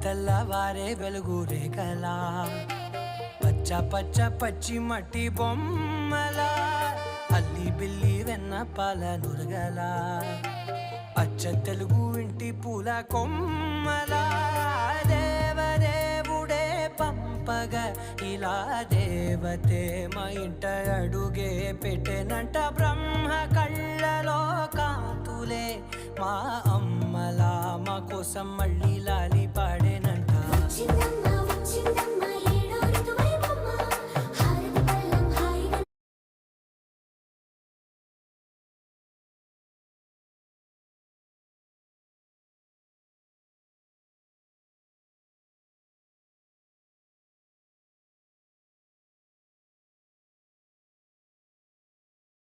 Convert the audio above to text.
తెల్లవారే వెలుగు రేఖలా పచ్చ పచ్చ పచ్చి మట్టి బొమ్మలా అల్లి బిల్లి వెన్న పాల నురగలా అచ్చ తెలుగు ఇంటి పూల కొమ్మలా దేవదేవుడే పంపగ ఇలా దేవతే మా ఇంట అడుగే పెట్టెనంట బ్రహ్మ కళ్ళలో కాంతులే మా అమ్మలా మా కోసం మళ్ళీ లాలి పాడేనంట.